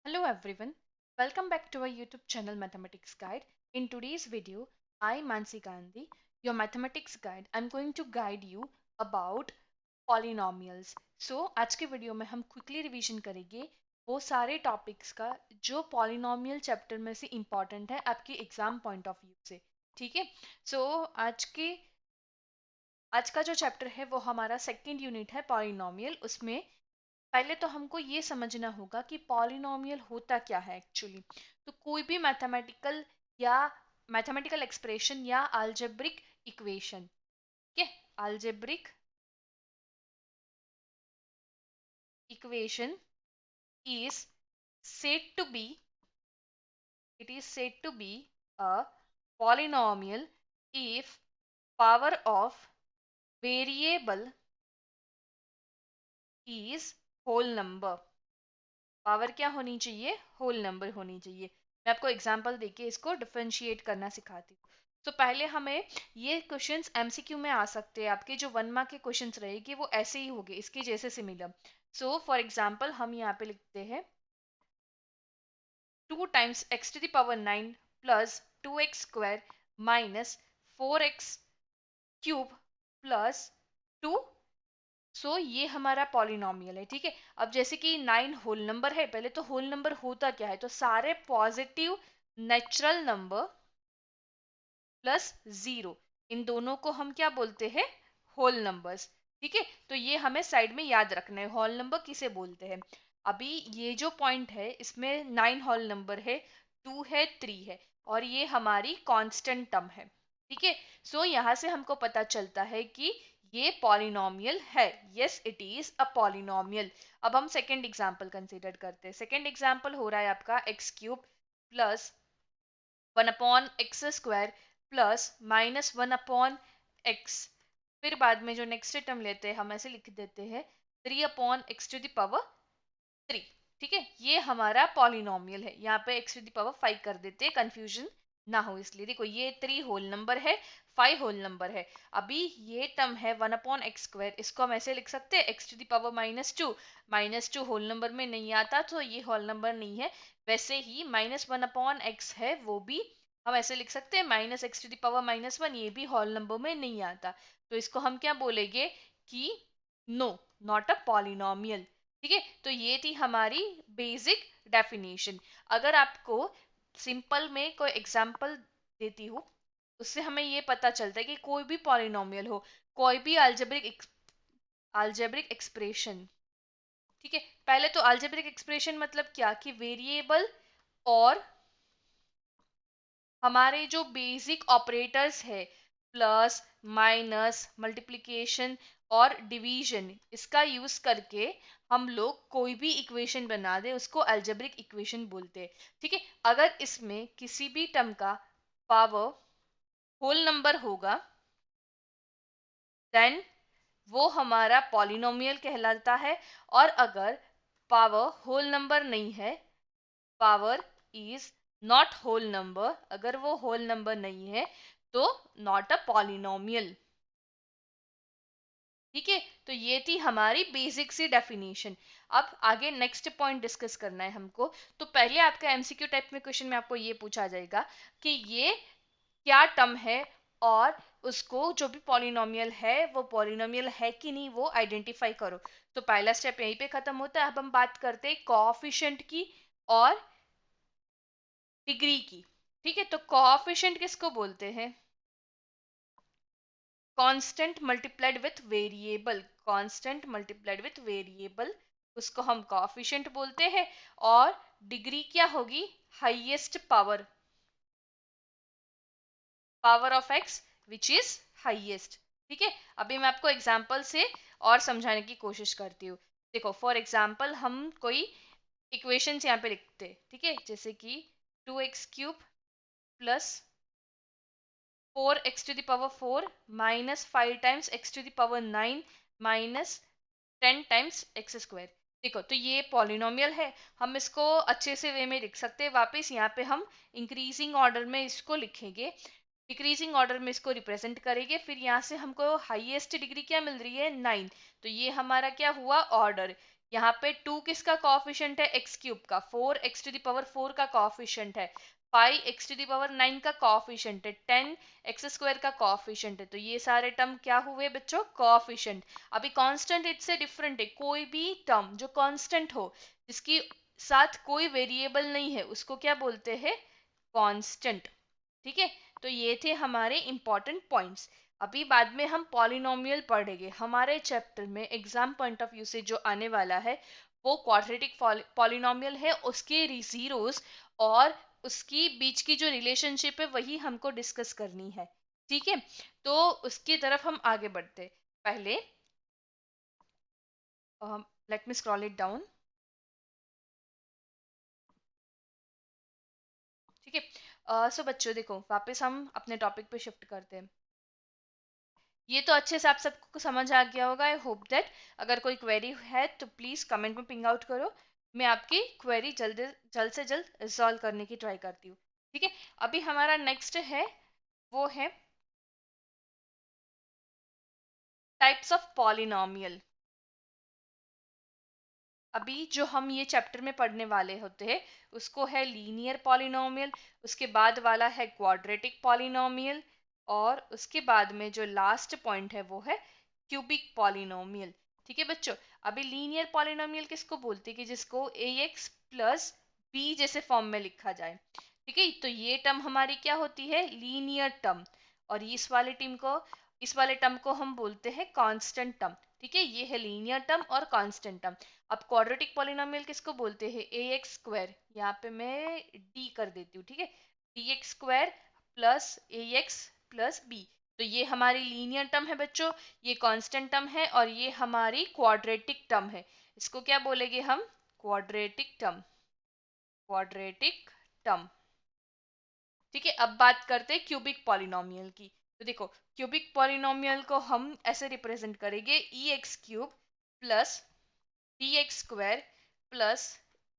Hello everyone, welcome back to our YouTube channel Mathematics Guide. In today's video, I Mansi Gandhi, your mathematics guide, I'm going to guide you about polynomials. So आज के video में हम quickly revision करेंगे वो सारे topics का जो polynomial chapter में से इम्पॉर्टेंट है आपके एग्जाम पॉइंट ऑफ व्यू से। ठीक है। सो आज का जो चैप्टर है वो हमारा सेकंड यूनिट है पॉलिनॉमियल। उसमें पहले तो हमको ये समझना होगा कि पॉलिनॉमियल होता क्या है एक्चुअली। तो कोई भी मैथमेटिकल एक्सप्रेशन या अलजेब्रिक इक्वेशन, ठीक है, algebraic equation is said to be it is said to be a polynomial if power of variable is whole number। Power क्या होनी चाहिए? होल नंबर होनी चाहिए। मैं आपको एग्जांपल देके इसको डिफरेंशिएट करना सिखाती हूँ। तो पहले हमें ये क्वेश्चंस एमसीक्यू में आ सकते हैं। आपके जो 1 मार्क के क्वेश्चंस रहेंगे वो ऐसे ही होंगे, इसके जैसे सिमिलर। सो फॉर एग्जांपल हम यहाँ पे लिखते हैं 2 times x to the power 9 plus 2x square minus 4x cube plus 2। So ये हमारा पॉलिनॉमियल है। ठीक है। अब जैसे कि 9 होल नंबर है, पहले तो होल नंबर होता क्या है, तो सारे पॉजिटिव नेचुरल नंबर प्लस 0, इन दोनों को हम क्या बोलते हैं? Whole numbers. ठीक है। तो ये हमें साइड में याद रखना है, होल नंबर किसे बोलते हैं। अभी ये जो पॉइंट है इसमें 9 होल नंबर है, 2 है, 3 है, और ये हमारी कांस्टेंट टर्म है। ठीक है। सो यहाँ से हमको पता चलता है कि ये पॉलिनॉमियल है। Yes, it is a polynomial. अब हम सेकेंड एग्जाम्पल कंसिडर करते हैं। सेकेंड एग्जाम्पल हो रहा है आपका x cube plus 1/x² plus -1/x। फिर बाद में जो नेक्स्ट टर्म लेते हैं हम ऐसे लिख देते हैं 3/x⁻3। ठीक है। ये हमारा पॉलिनॉमियल है। यहाँ पे x⁵ कर देते हैं, कंफ्यूजन ना हो इसलिए। देखो ये 3 होल नंबर है, 5 होल नंबर है। अभी ये टर्म है 1/x², इसको हम ऐसे लिख सकते हैं x⁻²। -2 होल नंबर में नहीं आता तो ये होल नंबर नहीं है। वैसे ही -1/x है, वो भी हम ऐसे लिख सकते हैं -x⁻1, ये भी होल नंबर में नहीं आता। तो इसको हम क्या बोलेंगे कि नो, नॉट अ पॉलिनॉमियल। ठीक है। तो ये थी हमारी बेसिक डेफिनेशन। अगर आपको सिंपल में कोई एग्जांपल देती हूँ, उससे हमें ये पता चलता है कि कोई भी पॉलिनॉमियल हो, कोई भी अल्जेब्रिक एक्सप्रेशन। ठीक है। पहले तो अल्जेब्रिक एक्सप्रेशन मतलब क्या, कि वेरिएबल और हमारे जो बेसिक ऑपरेटर्स है, प्लस माइनस मल्टीप्लिकेशन और डिवीजन, इसका यूज करके हम लोग कोई भी इक्वेशन बना दे उसको अलजेब्रिक इक्वेशन बोलते हैं। ठीक है। अगर इसमें किसी भी टर्म का पावर होल नंबर होगा देन वो हमारा पॉलिनोमियल कहलाता है। और अगर पावर होल नंबर नहीं है, power is not whole number, अगर वो होल नंबर नहीं है तो नॉट अ पॉलिनोमियल। ठीक है। तो ये थी हमारी बेसिक सी डेफिनेशन। अब आगे नेक्स्ट पॉइंट डिस्कस करना है हमको। तो पहले आपका एमसीक्यू टाइप में क्वेश्चन में आपको ये पूछा जाएगा कि ये क्या टर्म है, और उसको जो भी पॉलिनोमियल है वो पॉलिनोमियल है कि नहीं वो आइडेंटिफाई करो। तो पहला स्टेप यहीं पे खत्म होता है। अब हम बात करते हैं कोएफिशिएंट की और डिग्री की। ठीक है। तो कोएफिशिएंट किसको बोलते हैं? Constant multiplied with variable. Constant multiplied with variable, उसको हम कोएफिशिएंट बोलते हैं। और डिग्री क्या होगी? Highest power, power of x which is highest. ठीक है। अभी मैं आपको एग्जांपल से और समझाने की कोशिश करती हूँ। देखो फॉर एग्जांपल हम कोई इक्वेशंस यहाँ पे लिखते हैं। ठीक है। जैसे कि 2x³ plus 4x⁴ minus 5 times x⁻9 minus 10 times x²। देखो तो ये पॉलिनोमियल है, हम इसको अच्छे से वे में लिख सकते हैं। वापस यहाँ पे हम इंक्रीजिंग ऑर्डर में इसको लिखेंगे, डिक्रीजिंग ऑर्डर में इसको रिप्रेजेंट करेंगे। फिर यहाँ से हमको हाईएस्ट डिग्री क्या मिल रही है? 9। तो ये हमारा क्या हुआ? ऑर्डर। यहाँ पे 2 किसका कोएफिशिएंट है, एक्स क्यूब का, 4 x टू द पावर 4 का कोएफिशिएंट है, 5 x टू द पावर 9 का कोएफिशिएंट है, 10 x स्क्वायर का कोएफिशिएंट है। तो ये सारे टर्म क्या हुए बच्चों, कोएफिशिएंट। अभी कांस्टेंट इससे डिफरेंट है, कोई भी टर्म जो कांस्टेंट हो, जिसकी साथ कोई वेरिएबल नहीं है, उसको क्या बोलते हैं, कांस्टेंट। ठीक है, तो ये थे हमारे इंपॉर्टेंट पॉइंट्स। अभी बाद में हम पॉलिनोमियल पढ़ेंगे। हमारे चैप्टर में एग्जाम पॉइंट ऑफ व्यू से जो आने वाला है वो क्वाड्रेटिक पॉलिनोमियल है, उसके जीरोस और उसकी बीच की जो रिलेशनशिप है वही हमको डिस्कस करनी है। ठीक है, तो उसकी तरफ हम आगे बढ़ते पहले, let me scroll it down. ठीक है, सो बच्चों देखो वापस हम अपने टॉपिक पे शिफ्ट करते हैं। ये तो अच्छे से आप सबको समझ आ गया होगा, आई होप दैट। अगर कोई क्वेरी है तो प्लीज कमेंट में पिंग आउट करो, मैं आपकी क्वेरी जल्द से जल्द रिजॉल्व करने की ट्राई करती हूँ। ठीक है, अभी हमारा नेक्स्ट है, वो है टाइप्स ऑफ पॉलिनोमियल। अभी जो हम ये चैप्टर में पढ़ने वाले होते हैं उसको है लीनियर पॉलिनोमियल, उसके बाद वाला है क्वाड्रेटिक पॉलिनोमियल, और उसके बाद में जो लास्ट पॉइंट है वो है क्यूबिक पॉलिनोमियल। ठीक है बच्चों, अभी लीनियर पॉलिनोमियल किसको बोलते हैं, कि जिसको ए एक्स प्लस बी जैसे फॉर्म में लिखा जाए। ठीक है, तो ये टर्म हमारी क्या होती है, लीनियर टर्म, और इस वाले टर्म को हम बोलते हैं कांस्टेंट टर्म। ठीक है, ये है लीनियर टर्म और कांस्टेंट टर्म। अब क्वाड्रेटिक पॉलिनोमियल किसको बोलते हैं, ए एक्स स्क्वायर, यहाँ पे मैं डी कर देती हूँ। ठीक है, D x square plus A x plus B. तो ये हमारी लीनियर टर्म है बच्चों, ये कांस्टेंट टर्म है, और ये हमारी क्वाड्रेटिक टर्म है। इसको क्या बोलेंगे हम, क्वाड्रेटिक टर्म, क्वाड्रेटिक टर्म। ठीक है, अब बात करते हैं क्यूबिक पॉलिनोमियल की। तो देखो क्यूबिक पॉलिनोमियल को हम ऐसे रिप्रेजेंट करेंगे, E x cube plus D x square plus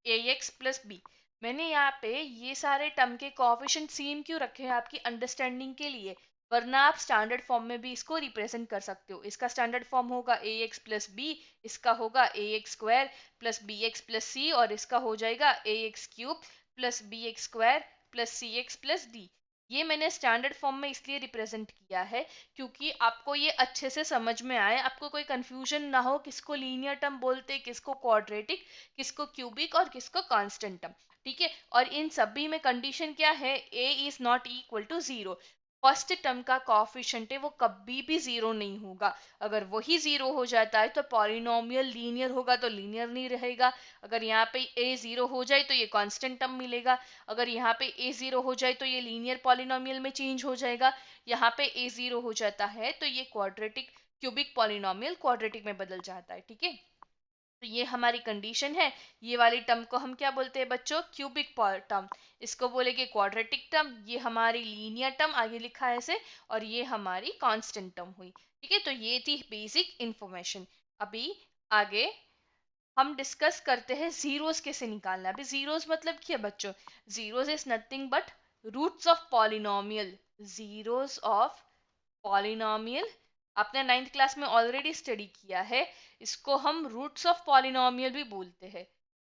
A x plus B. मैंने यहाँ पे ये सारे टर्म के कोएफिशिएंट सेम क्यों रखे हैं, आपकी अंडरस्टैंडिंग के लिए, वरना आप स्टैंडर्ड फॉर्म में भी इसको रिप्रेजेंट कर सकते हो। इसका स्टैंडर्ड फॉर्म होगा ए एक्स प्लस बी, इसका होगा A x square plus B x plus C, और इसका हो जाएगा A x cube plus B x square plus C x plus D. ये मैंने स्टैंडर्ड फॉर्म में इसलिए रिप्रेजेंट किया है क्योंकि आपको ये अच्छे से समझ में आए, आपको कोई कंफ्यूजन ना हो, किसको लीनियर टर्म बोलते, किसको क्वाड्रेटिक, किसको क्यूबिक और किसको कांस्टेंट टर्म। ठीक है, और इन सभी में कंडीशन क्या है, a is not equal to zero. First term का कोएफिशिएंट है वो कभी भी जीरो नहीं होगा। अगर वही जीरो हो जाता है तो पॉलिनोमियल लीनियर होगा, तो लीनियर नहीं रहेगा। अगर यहाँ पे a जीरो हो जाए तो ये कांस्टेंट टर्म मिलेगा, अगर यहाँ पे a जीरो हो जाए तो ये लीनियर पॉलिनोमियल में चेंज हो जाएगा, यहाँ पे a जीरो हो जाता है तो ये क्वाड्रेटिक क्यूबिक पॉलिनोमियल क्वाड्रेटिक में बदल जाता है। ठीक है, तो ये हमारी कंडीशन है। ये वाली टर्म को हम क्या बोलते हैं बच्चों, क्यूबिक टर्म, इसको बोलेंगे क्वाड्रेटिक टर्म। ये हमारी लीनियर टर्म आगे लिखा है ऐसे, और ये हमारी कांस्टेंट टर्म हुई। ठीक है, तो ये थी बेसिक इंफॉर्मेशन। अभी आगे हम डिस्कस करते हैं जीरोस कैसे निकालना। अभी जीरोस मतलब क्या बच्चों, zeros is nothing but roots of polynomial, zeros of polynomial. आपने 9th क्लास में ऑलरेडी स्टडी किया है, इसको हम रूट्स ऑफ पॉलिनोमियल भी बोलते हैं,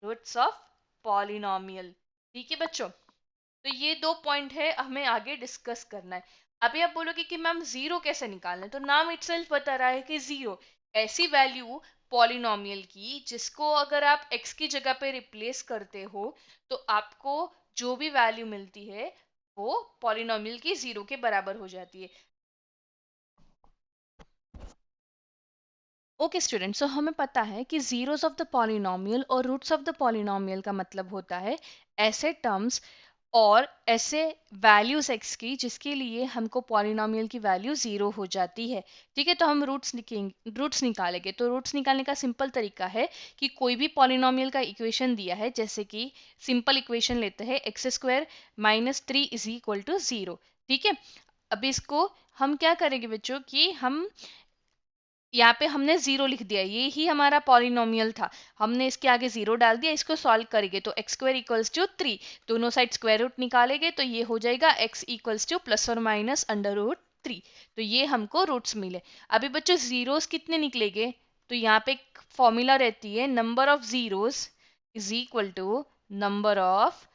रूट्स ऑफ पॉलिनोमियल। ठीक है बच्चों, तो ये दो पॉइंट है हमें आगे डिस्कस करना है। अभी आप बोलोगे कि मैम जीरो कैसे निकालना है, तो नाम इटसेल्फ बता रहा है कि जीरो ऐसी वैल्यू पॉलिनोमियल की जिसको अगर आप x की जगह पे रिप्लेस करते हो तो आपको जो भी वैल्यू मिलती है वो पॉलिनोमियल की जीरो के बराबर हो जाती है। ओके स्टूडेंट, सो हमें पता है कि जीरोस ऑफ द पॉलिनोमियल और रूट्स ऑफ द पॉलिनोमियल का मतलब होता है ऐसे टर्म्स और ऐसे वैल्यूज x की जिसके लिए हमको पॉलिनोमियल की वैल्यू जीरो हो जाती है। ठीक है, तो हम रूट्स निकालेंगे। तो रूट्स निकालने का सिंपल तरीका है कि कोई भी पॉलिनोमियल का इक्वेशन दिया है, जैसे कि सिंपल इक्वेशन लेते हैं x square minus three is equal to zero. ठीक है, अब इसको हम क्या करेंगे बच्चों, कि हम यहाँ पे हमने जीरो लिख दिया, ये ही हमारा पॉलिनोमियल था, हमने इसके आगे जीरो डाल दिया। इसको सॉल्व करेंगे तो x square equals to three, दोनों साइड स्क्वायर रूट निकालेंगे तो ये हो जाएगा एक्स इक्वल्स टू प्लस और माइनस अंडर रूट थ्री। तो ये हमको रूट्स मिले। अभी बच्चों जीरोस कितने निकलेंगे, तो यहाँ पे एक फॉर्मूला रहती है, number of zeros is equal to number of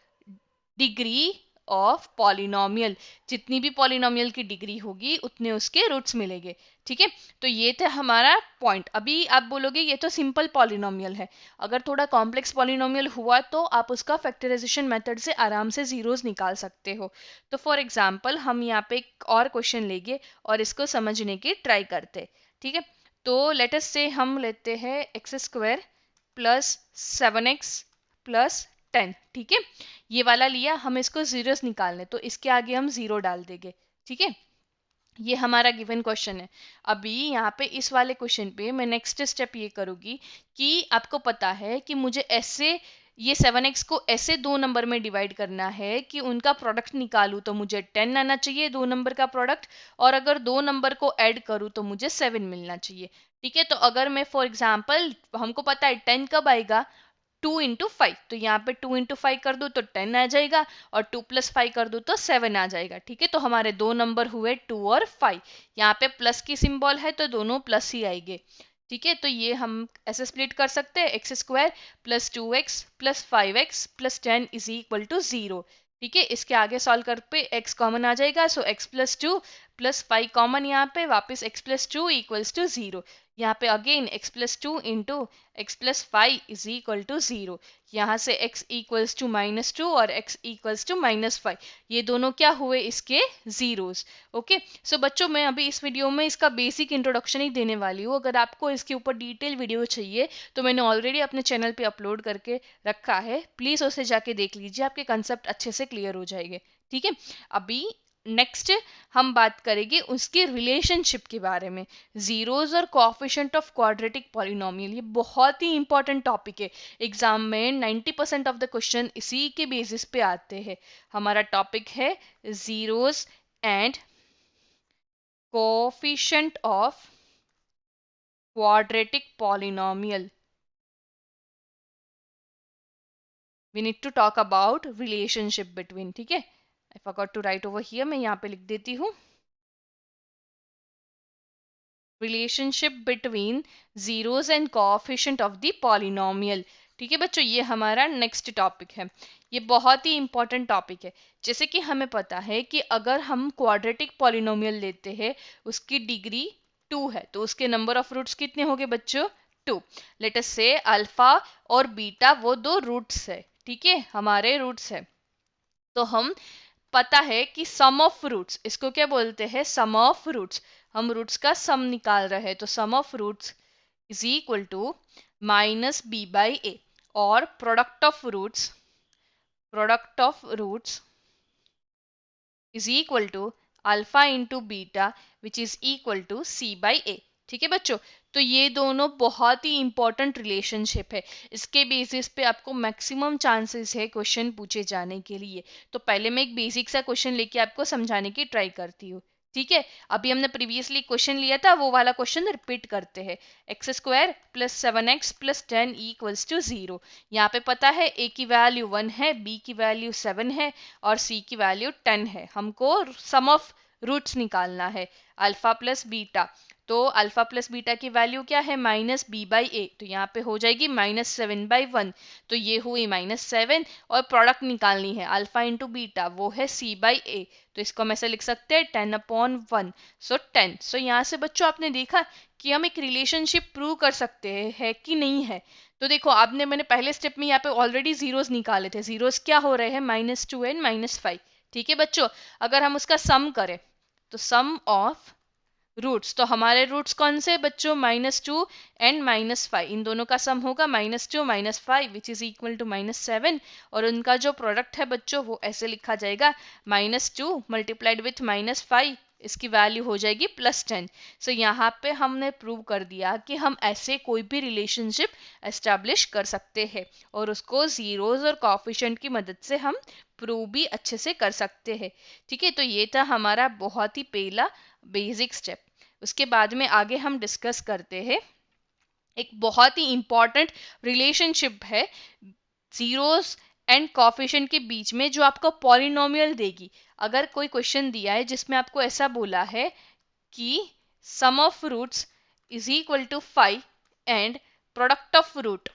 degree of polynomial. जितनी भी पॉलिनोमियल की डिग्री होगी उतने उसके रूट्स मिलेंगे। ठीक है, तो ये था हमारा पॉइंट। अभी आप बोलोगे ये तो सिंपल पॉलिनोमियल है, अगर थोड़ा कॉम्प्लेक्स पॉलिनोमियल हुआ तो आप उसका फैक्टराइजेशन मेथड से आराम से जीरोस निकाल सकते हो। तो फॉर एग्जांपल हम यहाँ पे एक और क्वेश्चन लेंगे और इसको समझने की ट्राई करते। ठीक है, तो लेट अस से हम लेते हैं x square plus 7x plus 10। ठीक है, ये वाला लिया, हम इसको जीरोस निकालने, तो इसके आगे हम जीरो डाल देंगे। ठीक है, ये हमारा गिवन क्वेश्चन है। अभी यहाँ पे इस वाले क्वेश्चन पे मैं नेक्स्ट स्टेप ये करूंगी कि आपको पता है कि मुझे ऐसे ये 7x को ऐसे दो नंबर में डिवाइड करना है कि उनका प्रोडक्ट निकालूं तो मुझे 10 आना चाहिए, दो नंबर का प्रोडक्ट, और अगर दो नंबर को ऐड करूं तो मुझे 7 मिलना चाहिए। ठीक है, तो अगर मैं फॉर एग्जाम्पल, हमको पता है 10 कब आएगा, 2 into 5, तो यहाँ पे 2 into 5 कर दो तो 10 आ जाएगा, और 2 + 5 कर दो तो 7 आ जाएगा। ठीक है, तो हमारे दो नंबर हुए 2 और 5। यहाँ पे प्लस की सिंबल है तो दोनों प्लस ही आएंगे। ठीक है, तो ये हम ऐसे स्प्लिट कर सकते हैं, x square plus 2x plus 5x plus 10 is equal to 0। ठीक है, इसके आगे सॉल्व कर पे x कॉमन आ जाएगा, सो x प्लस 2 प्लस 5 कॉमन, यहाँ पे वापस x प्लस 2 इक्वल्स टू 0। यहाँ पे again x plus 2 into x plus 5 is equal to 0। यहाँ से x इक्वल्स टू -2 और x इक्वल्स टू -5, ये दोनों क्या हुए, इसके जीरोस। ओके, सो बच्चों मैं अभी इस वीडियो में इसका बेसिक इंट्रोडक्शन ही देने वाली हूँ। अगर आपको इसके ऊपर डिटेल वीडियो चाहिए तो मैंने ऑलरेडी अपने चैनल पे अपलोड करके रखा है, प्लीज उसे जाके देख लीजिए, आपके कंसेप्ट अच्छे से क्लियर हो जाएंगे। ठीक है, अभी नेक्स्ट हम बात करेंगे उसके रिलेशनशिप के बारे में, जीरोस और कोएफिशिएंट ऑफ क्वाड्रेटिक पॉलिनोमियल। ये बहुत ही इंपॉर्टेंट टॉपिक है, एग्जाम में 90% ऑफ द क्वेश्चन इसी के बेसिस पे आते हैं। हमारा टॉपिक है zeros and coefficient of quadratic polynomial. We need to talk about relationship between. ठीक है, I forgot to write over here, मैं यहाँ पे लिख देती हूँ, relationship between zeros and coefficient of the polynomial. ठीक है बच्चों, ये हमारा नेक्स्ट टॉपिक है। ये बहुत ही इंपॉर्टेंट टॉपिक है। जैसे कि हमें पता है कि अगर हम क्वाड्रेटिक पॉलिनोमियल लेते हैं, उसकी डिग्री 2 है, तो उसके नंबर ऑफ रूट्स कितने होंगे बच्चों, 2। लेट अस से अल्फा और बीटा वो दो रूट्स है। ठीक है, हमारे रूट्स है, तो हम पता है कि सम ऑफ रूट्स, इसको क्या बोलते हैं, सम ऑफ रूट्स। हम रूट्स का सम निकाल रहे हैं, तो sum of roots is equal to -b/a, और product of roots is equal to alpha into beta which is equal to c/a। ठीक है बच्चों, तो ये दोनों बहुत ही इंपॉर्टेंट रिलेशनशिप है, इसके बेसिस पे आपको मैक्सिमम चांसेस है क्वेश्चन पूछे जाने के लिए। तो पहले मैं एक बेसिक सा क्वेश्चन लेके आपको समझाने की ट्राई करती हूँ। ठीक है, अभी हमने प्रीवियसली क्वेश्चन लिया था, वो वाला क्वेश्चन रिपीट करते हैं। X square plus 7x plus 10 equals to 0। यहाँ पे पता है a की वैल्यू 1 है, b की वैल्यू 7 है और c की वैल्यू 10 है। हमको सम ऑफ रूट्स निकालना है, अल्फा प्लस बीटा। तो अल्फा प्लस बीटा की वैल्यू क्या है, -b/a, तो यहाँ पे हो जाएगी -7/1, तो ये हुई -7, और प्रोडक्ट निकालनी है अल्फा इंटू बीटा, वो है c/a, तो इसको हम ऐसे लिख सकते हैं 10/1, सो 10। सो यहाँ से बच्चों आपने देखा कि हम एक रिलेशनशिप प्रूव कर सकते हैं, है कि नहीं है। तो देखो आपने, मैंने पहले स्टेप में यहाँ पे ऑलरेडी जीरोस निकाले थे, जीरोस क्या हो रहे हैं, -2 एंड -5। ठीक है बच्चों, अगर हम उसका सम करें तो सम ऑफ रूट्स, तो हमारे रूट्स कौन से बच्चों, -2 एंड -5, इन दोनों का सम होगा -2 -5 विच इज इक्वल टू -7, और उनका जो प्रोडक्ट है बच्चों वो ऐसे लिखा जाएगा, -2 मल्टीप्लाइड विथ -5, इसकी वैल्यू हो जाएगी +10। सो यहाँ पे हमने प्रूव कर दिया कि हम ऐसे कोई भी रिलेशनशिप एस्टेब्लिश कर सकते हैं, और उसको जीरोस और कोएफिशिएंट की मदद से हम प्रूव भी अच्छे से कर सकते हैं। ठीक है, तो ये था हमारा बहुत ही पहला बेसिक स्टेप। उसके बाद में आगे हम डिस्कस करते हैं एक बहुत ही इंपॉर्टेंट रिलेशनशिप है जीरोस एंड कोएफिशिएंट के बीच में, जो आपको पॉलिनोमियल देगी। अगर कोई क्वेश्चन दिया है जिसमें आपको ऐसा बोला है कि sum of roots is equal to 5 and product of root,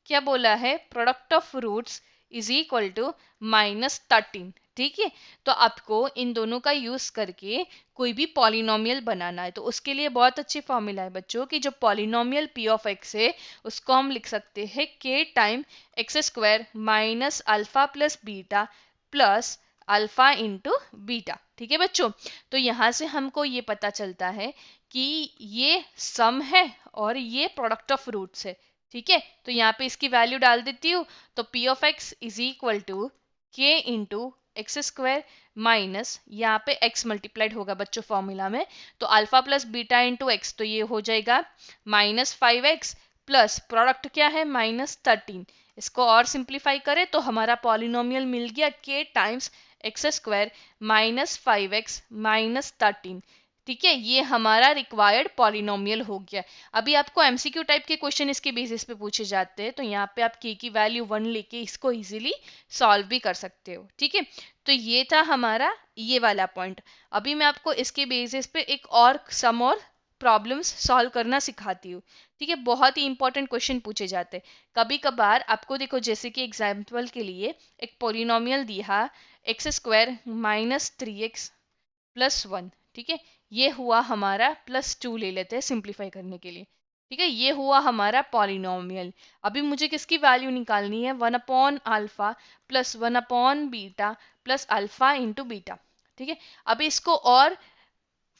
क्या बोला है, product of roots is equal to -13। ठीक है, तो आपको इन दोनों का यूज करके कोई भी पॉलिनोमियल बनाना है, तो उसके लिए बहुत अच्छी फॉर्मूला है बच्चों कि जो पॉलिनोमियल पी ऑफ एक्स है उसको हम लिख सकते हैं के time x square minus alpha plus beta plus alpha into beta. ठीक है बच्चों, तो यहाँ से हमको ये पता चलता है कि ये सम है और ये प्रोडक्ट ऑफ रूट्स है। ठीक है, तो यहाँ पे इसकी वैल्यू डाल देती हूँ, तो p of x is equal to k into x square minus, यहाँ पे x मल्टीप्लाइड होगा बच्चों फॉर्मूला में, तो alpha plus beta into x, तो ये हो जाएगा -5x प्लस प्रोडक्ट क्या है -13। इसको और सिंप्लीफाई करें तो हमारा पॉलिनोमियल मिल गया k times x square -5x -13। ठीक है, ये हमारा रिक्वायर्ड पॉलिनोमियल हो गया। अभी आपको एमसीक्यू टाइप के क्वेश्चन इसके बेसिस पे पूछे जाते हैं, तो यहाँ पे आप के की वैल्यू 1 लेके इसको इजीली सॉल्व भी कर सकते हो। ठीक है, तो ये था हमारा ये वाला पॉइंट। अभी मैं आपको इसके बेसिस पे एक और सम और प्रॉब्लम्स सॉल्व करना सिखाती हूँ। ठीक है, बहुत ही इंपॉर्टेंट क्वेश्चन पूछे जाते हैं कभी कभार। आपको देखो, जैसे कि एग्जाम्पल के लिए एक पोलिनोमियल दिया x² -3x +1। ठीक है, ये हुआ हमारा +2 ले लेते हैं सिंप्लीफाई करने के लिए। ठीक है, ये हुआ हमारा पॉलिनोमियल। अभी मुझे किसकी वैल्यू निकालनी है, 1/α प्लस 1/बीटा प्लस अल्फा इंटू बीटा। ठीक है, अभी इसको और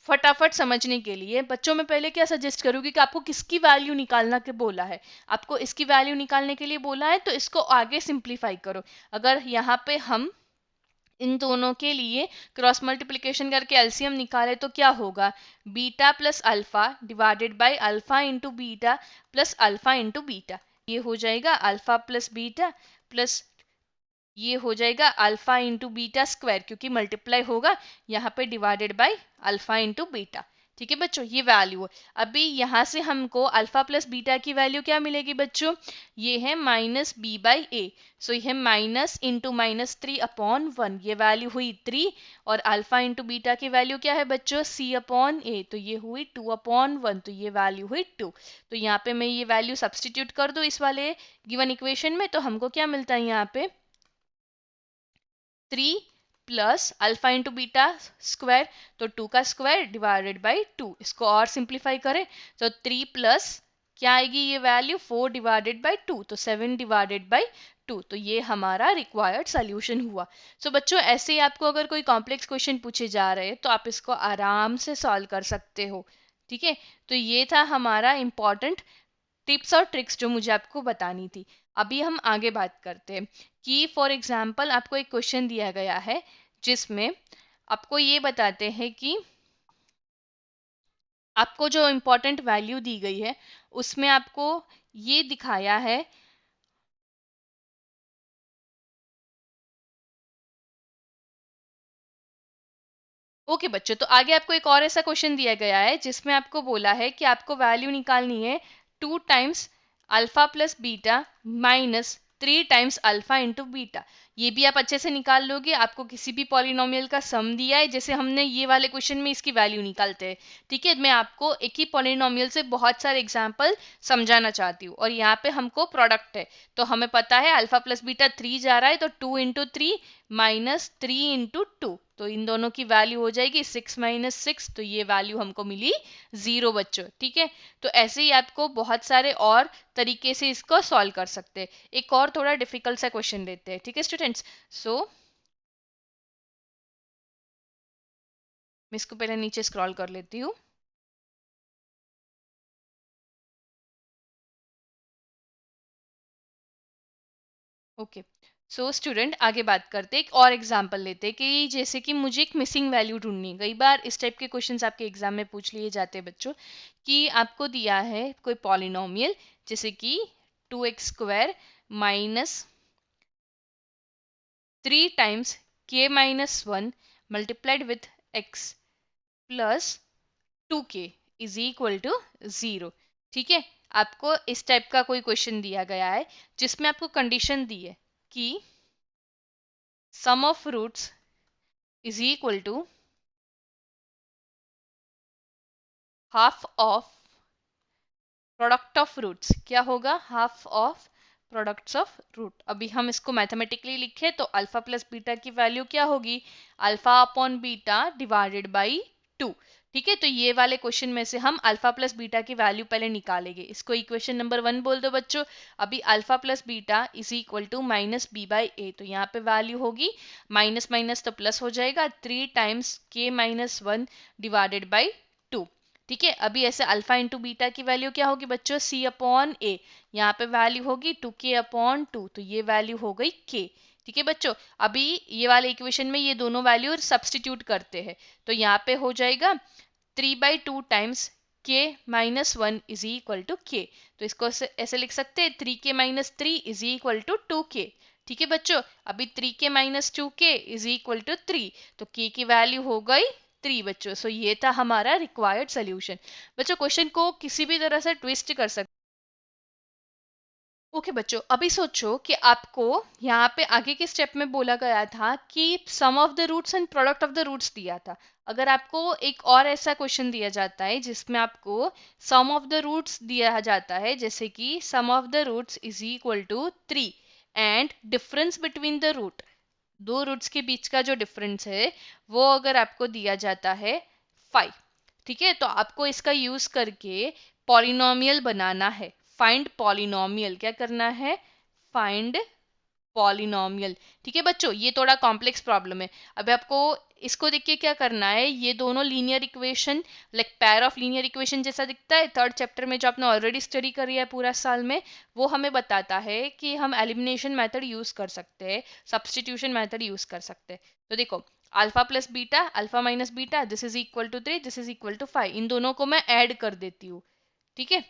फटाफट समझने के लिए बच्चों में पहले क्या सजेस्ट करूंगी कि आपको किसकी वैल्यू निकालना के बोला है, आपको इसकी वैल्यू निकालने के लिए बोला है, तो इसको आगे सिंप्लीफाई करो। अगर यहाँ पे हम इन दोनों के लिए क्रॉस मल्टीप्लिकेशन करके एलसीएम निकाले तो क्या होगा, beta plus alpha divided by alpha into beta plus alpha into beta. ये हो जाएगा अल्फा प्लस बीटा प्लस ये हो जाएगा अल्फा इंटू बीटा स्क्वायर, क्योंकि मल्टीप्लाई होगा यहाँ पे divided by alpha into beta. ठीक है बच्चों, ये वैल्यू है। अभी यहाँ से हमको अल्फा प्लस बीटा की वैल्यू क्या मिलेगी बच्चों, ये है -b/a। सो ये माइनस इंटू -3/1, ये वैल्यू हुई 3। और अल्फा इंटू बीटा की वैल्यू क्या है बच्चों, c/a, तो ये हुई 2/1, तो ये वैल्यू हुई 2। तो यहाँ पे मैं ये वैल्यू सब्सटीट्यूट कर दूँ इस वाले गिवन इक्वेशन में, तो हमको क्या मिलता है यहाँ पे 3 plus alpha into beta square, तो 2 का स्क्वायर डिवाइडेड बाई 2। इसको और सिंप्लीफाई करें तो 3 प्लस क्या आएगी ये वैल्यू 4 डिवाइडेड बाई 2, तो 7 डिवाइडेड बाई 2। तो ये हमारा रिक्वायर्ड सोल्यूशन हुआ। सो बच्चों, ऐसे ही आपको अगर कोई कॉम्प्लेक्स क्वेश्चन पूछे जा रहे हैं तो आप इसको आराम से सॉल्व कर सकते हो। ठीक है, तो ये था हमारा इंपॉर्टेंट टिप्स और ट्रिक्स जो मुझे आपको बतानी थी। अभी हम आगे बात करते हैं कि फॉर एग्जाम्पल आपको एक क्वेश्चन दिया गया है जिसमें आपको ये बताते हैं कि आपको जो इम्पोर्टेंट वैल्यू दी गई है उसमें आपको ये दिखाया है। ओके बच्चों, तो आगे आपको एक और ऐसा क्वेश्चन दिया गया है जिसमें आपको बोला है कि आपको वैल्यू निकालनी है 2 times alpha plus beta minus 3 times alpha into beta. ये भी आप अच्छे से निकाल लोगे। आपको किसी भी पॉलिनोमियल का सम दिया है, जैसे हमने ये वाले क्वेश्चन में इसकी वैल्यू निकालते हैं। ठीक है, मैं आपको एक ही पॉलिनोमियल से बहुत सारे एग्जाम्पल समझाना चाहती हूँ। और यहाँ पे हमको प्रोडक्ट है, तो हमें पता है अल्फा प्लस बीटा 3 जा रहा है, तो 2 इंटू 3 -3 × 2, तो इन दोनों की वैल्यू हो जाएगी 6 - 6, तो ये वैल्यू हमको मिली 0 बच्चों। ठीक है, तो ऐसे ही आपको बहुत सारे और तरीके से इसको सॉल्व कर सकते हैं। एक और थोड़ा डिफिकल्ट सा क्वेश्चन लेते हैं। ठीक है स्टूडेंट्स, सो मैं इसको पहले नीचे स्क्रॉल कर लेती हूँ। ओके, सो स्टूडेंट आगे बात करते हैं, एक और एग्जांपल लेते हैं कि जैसे कि मुझे एक मिसिंग वैल्यू ढूंढनी है। कई बार इस टाइप के क्वेश्चंस आपके एग्जाम में पूछ लिए जाते हैं बच्चों, कि आपको दिया है कोई पॉलिनोमियल जैसे कि 2x² minus 3 times k - 1 multiplied with x plus 2k is equal to 0। ठीक है, आपको इस टाइप का कोई क्वेश्चन दिया गया है जिसमें आपको कंडीशन दी है कि sum of roots is equal to half of product of roots क्या होगा, half of products of root. अभी हम इसको मैथमेटिकली लिखे तो अल्फा प्लस बीटा की वैल्यू क्या होगी, alpha upon beta divided by 2। ठीक है, तो ये वाले क्वेश्चन में से हम अल्फा प्लस बीटा की वैल्यू पहले निकालेंगे। इसको इक्वेशन नंबर 1 बोल दो बच्चों। अभी alpha plus beta is equal to minus B by A, तो यहाँ पे वैल्यू होगी माइनस माइनस तो प्लस हो जाएगा 3 टाइम्स के माइनस 1 डिवाइडेड बाई 2। ठीक है, अभी ऐसे अल्फा इंटू बीटा की वैल्यू क्या होगी बच्चों, सी अपॉन ए। यहाँ पे वैल्यू होगी 2k अपॉन 2, तो ये वैल्यू हो गई k। ठीक है बच्चों, अभी ये वाले इक्वेशन में ये दोनों वैल्यू सब्सटीट्यूट करते हैं, तो यहाँ पे हो जाएगा 3/2 times k minus 1 is equal to k। तो इसको ऐसे लिख सकते हैं 3k minus 3 is equal to 2k। ठीक है बच्चों, अभी 3k minus 2k is equal to 3, तो k की वैल्यू हो गई 3 बच्चों। सो ये था हमारा रिक्वायर्ड सोल्यूशन। बच्चों क्वेश्चन को किसी भी तरह से ट्विस्ट कर सकते। ओके बच्चों, अभी सोचो कि आपको यहाँ पे आगे के स्टेप में बोला गया था कि sum of the roots and product of the roots दिया था। अगर आपको एक और ऐसा क्वेश्चन दिया जाता है जिसमें आपको सम ऑफ द रूट्स दिया जाता है, जैसे कि sum of the roots is equal to 3 and difference between the root, दो रूट्स के बीच का जो डिफरेंस है वो अगर आपको दिया जाता है 5। ठीक है, तो आपको इसका यूज करके पॉलिनोमियल बनाना है। फाइंड पॉलिनोमियल, क्या करना है, फाइंड पॉलिनोमियल। ठीक है बच्चों, ये थोड़ा कॉम्प्लेक्स प्रॉब्लम है। अब आपको इसको देख के क्या करना है, ये दोनों linear equation like pair of linear equation जैसा दिखता है, थर्ड चैप्टर में जो आपने ऑलरेडी स्टडी करी है पूरा साल में, वो हमें बताता है कि हम एलिमिनेशन मेथड यूज कर सकते हैं, सब्सटीट्यूशन मेथड यूज कर सकते हैं। तो देखो, alpha plus beta, alpha minus beta, this is equal to 3, this is equal to 5, इन दोनों को मैं ऐड कर देती हूँ। ठीक है,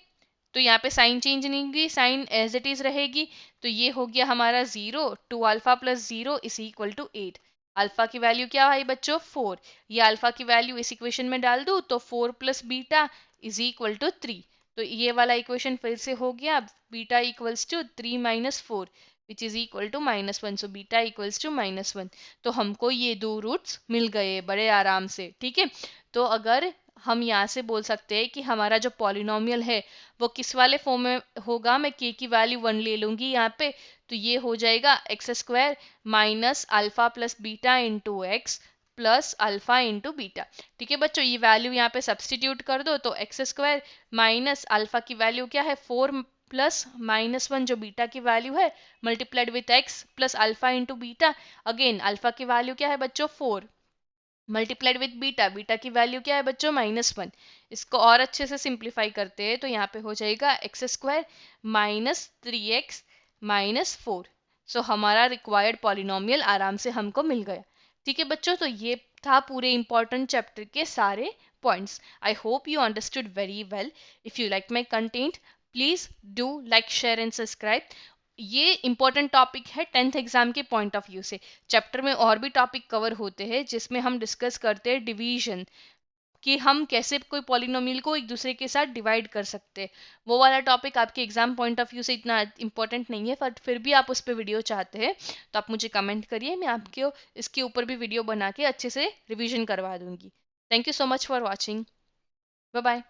तो यहाँ पे साइन चेंज नहीं होगी, साइन एज इट इज रहेगी। तो ये हो गया हमारा 0, 2 alpha plus 0 is equal to 8। Alpha की वैल्यू क्या है बच्चों, 4। ये अल्फा की वैल्यू इस इक्वेशन में डाल दूं तो 4 plus beta is equal to 3। तो ये वाला इक्वेशन फिर से हो गया, beta equals to 3 minus 4 which is equal to -1। So beta equals to -1। तो हमको ये दो रूट्स मिल गए बड़े आराम से। ठीक है, तो अगर हम यहाँ से बोल सकते हैं कि हमारा जो पॉलिनोमियल है वो किस वाले फॉर्म में होगा, मैं k की वैल्यू 1 ले लूंगी यहाँ पे, तो ये हो जाएगा x square minus alpha plus beta into x plus alpha into beta. ठीक है बच्चों, ये वैल्यू यहाँ पे सब्सटीट्यूट कर दो तो एक्स स्क्वायर माइनस अल्फा की वैल्यू क्या है 4 प्लस -1 जो बीटा की वैल्यू है multiplied with x plus alpha into beta. Again alpha की वैल्यू क्या है बच्चों 4 मल्टीप्लाइड विथ बीटा, बीटा की वैल्यू क्या है बच्चों -1। इसको और अच्छे से सिंप्लीफाई करते हैं तो यहाँ पे हो जाएगा x square minus 3x minus 4। सो हमारा रिक्वायर्ड पॉलिनोमियल आराम से हमको मिल गया। ठीक है बच्चों, तो ये था पूरे इंपॉर्टेंट चैप्टर के सारे points. I hope you understood very well. If you like my content please do like share and subscribe. ये इंपॉर्टेंट टॉपिक है 10th एग्जाम के पॉइंट ऑफ व्यू से। चैप्टर में और भी टॉपिक कवर होते हैं जिसमें हम डिस्कस करते हैं डिवीजन, कि हम कैसे कोई पॉलिनोमियल को एक दूसरे के साथ डिवाइड कर सकते हैं। वो वाला टॉपिक आपके एग्जाम पॉइंट ऑफ व्यू से इतना इंपॉर्टेंट नहीं है, बट फिर भी आप उस पर वीडियो चाहते हैं तो आप मुझे कमेंट करिए, मैं आपको इसके ऊपर भी वीडियो बना के अच्छे से रिविजन करवा दूंगी। Thank you so much for watching. Bye bye.